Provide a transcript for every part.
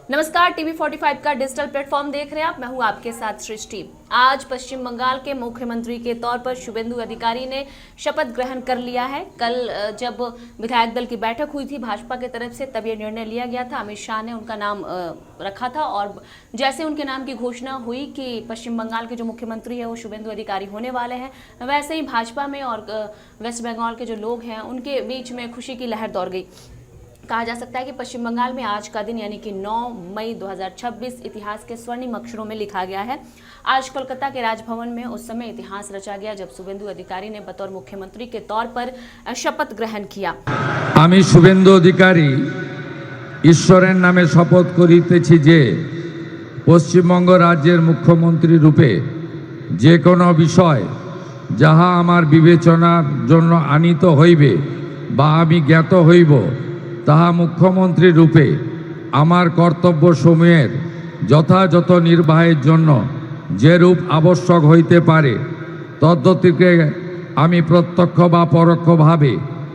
नमस्कार, टीवी 45 का digital platform देख रहे हैं आप। मैं हूं आपके साथ सृष्टि। आज पश्चिम बंगाल के मुख्यमंत्री के तौर पर शुभेंदु अधिकारी ने शपथ ग्रहण कर लिया है। कल जब विधायक दल की बैठक हुई थी भाजपा की तरफ से, तब ये निर्णय लिया गया था। अमित शाह ने उनका नाम रखा था और जैसे उनके नाम की घोषणा हुई कि पश्चिम बंगाल के जो मुख्यमंत्री है वो शुभेंदु अधिकारी होने वाले हैं, वैसे ही भाजपा में और वेस्ट बंगाल के जो लोग हैं उनके बीच में खुशी की लहर दौड़ गई। कहा जा सकता है कि पश्चिम बंगाल में आज का दिन यानी कि 9 मई 2026 इतिहास के स्वर्णिम अक्षरों में लिखा गया है। आज कोलकाता के राजभवन में उस समय इतिहास रचा गया जब शुभेंदु अधिकारी ने बतौर मुख्यमंत्री के तौर पर शपथ ग्रहण किया। আমি শুভেন্দু অধিকারী ঈশ্বরের নামে শপথ করিতেছি যে পশ্চিমবঙ্গ রাজ্যের মুখ্যমন্ত্রী রূপে যে কোনো বিষয় যাহা আমার বিবেচনার জন্য আনিত হইবে বা আমি জ্ঞাত হইব তাহা মুখ্যমন্ত্রী রূপে আমার কর্তব্যসমূহের যথাযথ নির্বাহের জন্য যে রূপ আবশ্যক হইতে পারে তদ্গতিকে আমি প্রত্যক্ষ বা পরোক্ষভাবে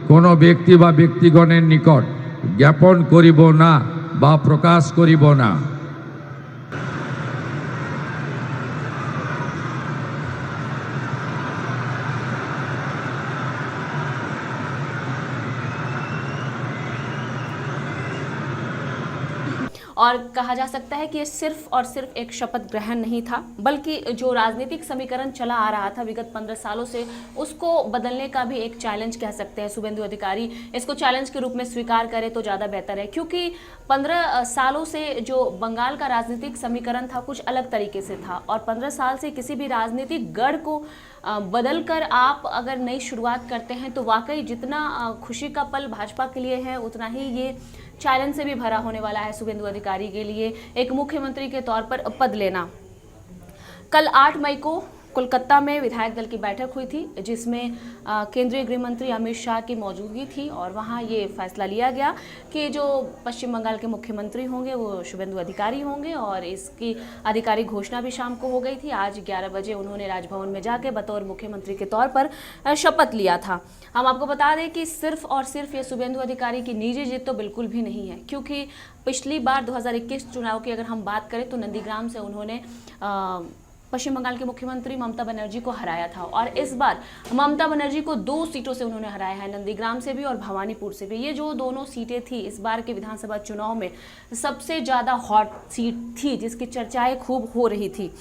কোনো ব্যক্তি বা ব্যক্তিগণের নিকট জ্ঞাপন করিব না বা প্রকাশ করিব না। और कहा जा सकता है कि ये सिर्फ और सिर्फ एक शपथ ग्रहण नहीं था, बल्कि जो राजनीतिक समीकरण चला आ रहा था विगत 15 सालों से, उसको बदलने का भी एक चैलेंज कह सकते हैं। शुभेंदु अधिकारी इसको चैलेंज के रूप में स्वीकार करे तो ज़्यादा बेहतर है, क्योंकि 15 सालों से जो बंगाल का राजनीतिक समीकरण था कुछ अलग तरीके से था और 15 साल से किसी भी राजनीतिक गढ़ को बदल कर आप अगर नई शुरुआत करते हैं तो वाकई जितना खुशी का पल भाजपा के लिए है उतना ही ये चैलेंज से भी भरा होने वाला है शुभेंदु अधिकारी के लिए एक मुख्यमंत्री के तौर पर पद लेना। कल 8 मई को कोलकाता में विधायक दल की बैठक हुई थी जिसमें केंद्रीय गृह मंत्री अमित शाह की मौजूदगी थी और वहां ये फैसला लिया गया कि जो पश्चिम बंगाल के मुख्यमंत्री होंगे वो शुभेंदु अधिकारी होंगे और इसकी आधिकारिक घोषणा भी शाम को हो गई थी। आज 11 बजे उन्होंने राजभवन में जाके बतौर मुख्यमंत्री के तौर पर शपथ लिया था। हम आपको बता दें कि सिर्फ और सिर्फ ये शुभेंदु अधिकारी की निजी जीत तो बिल्कुल भी नहीं है, क्योंकि पिछली बार 2021 चुनाव की अगर हम बात करें तो नंदीग्राम से उन्होंने पश्चिम बंगाल के मुख्यमंत्री ममता बनर्जी को हराया था और इस बार ममता बनर्जी को 2 सीटों से उन्होंने हराया है, नंदीग्राम से भी और भवानीपुर से भी। ये जो दोनों सीटें थी इस बार के विधानसभा चुनाव में सबसे ज़्यादा हॉट सीट थी जिसकी चर्चाएं खूब हो रही थी।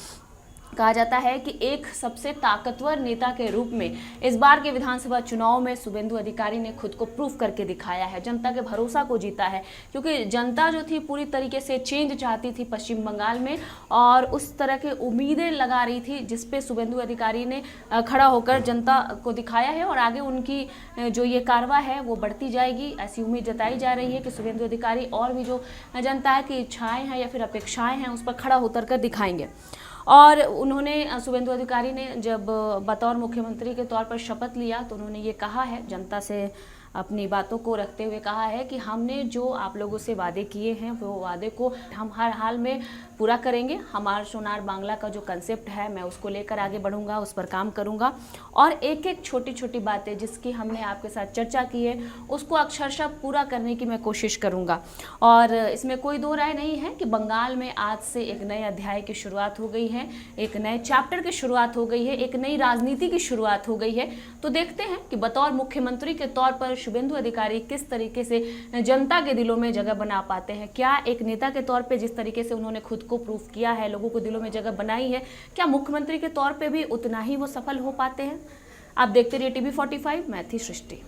कहा जाता है कि एक सबसे ताकतवर नेता के रूप में इस बार के विधानसभा चुनाव में शुभेंदु अधिकारी ने खुद को प्रूव करके दिखाया है, जनता के भरोसा को जीता है, क्योंकि जनता जो थी पूरी तरीके से चेंज चाहती थी पश्चिम बंगाल में और उस तरह की उम्मीदें लगा रही थी जिस पे शुभेंदु अधिकारी ने खड़ा होकर जनता को दिखाया है और आगे उनकी जो ये कारवा है वो बढ़ती जाएगी। ऐसी उम्मीद जताई जा रही है कि शुभेंदु अधिकारी और भी जो जनता की इच्छाएँ हैं या फिर अपेक्षाएँ हैं उस पर खड़ा उतर कर दिखाएंगे। और उन्होंने शुभेंदु अधिकारी ने जब बतौर मुख्यमंत्री के तौर पर शपथ लिया तो उन्होंने ये कहा है, जनता से अपनी बातों को रखते हुए कहा है कि हमने जो आप लोगों से वादे किए हैं वो वादे को हम हर हाल में पूरा करेंगे। हमारा सोनार बांग्ला का जो कंसेप्ट है मैं उसको लेकर आगे बढ़ूंगा, उस पर काम करूंगा और एक एक छोटी छोटी बातें जिसकी हमने आपके साथ चर्चा की है उसको अक्षरशः पूरा करने की मैं कोशिश करूंगा। और इसमें कोई दो राय नहीं है कि बंगाल में आज से एक नए अध्याय की शुरुआत हो गई है, एक नए चैप्टर की शुरुआत हो गई है, एक नई राजनीति की शुरुआत हो गई है। तो देखते हैं कि बतौर मुख्यमंत्री के तौर पर शुभेंदु अधिकारी किस तरीके से जनता के दिलों में जगह बना पाते हैं। क्या एक नेता के तौर पे जिस तरीके से उन्होंने खुद को प्रूफ किया है, लोगों को दिलों में जगह बनाई है, क्या मुख्यमंत्री के तौर पे भी उतना ही वो सफल हो पाते हैं? आप देखते रहिए टीवी 45। मैं थी सृष्टि।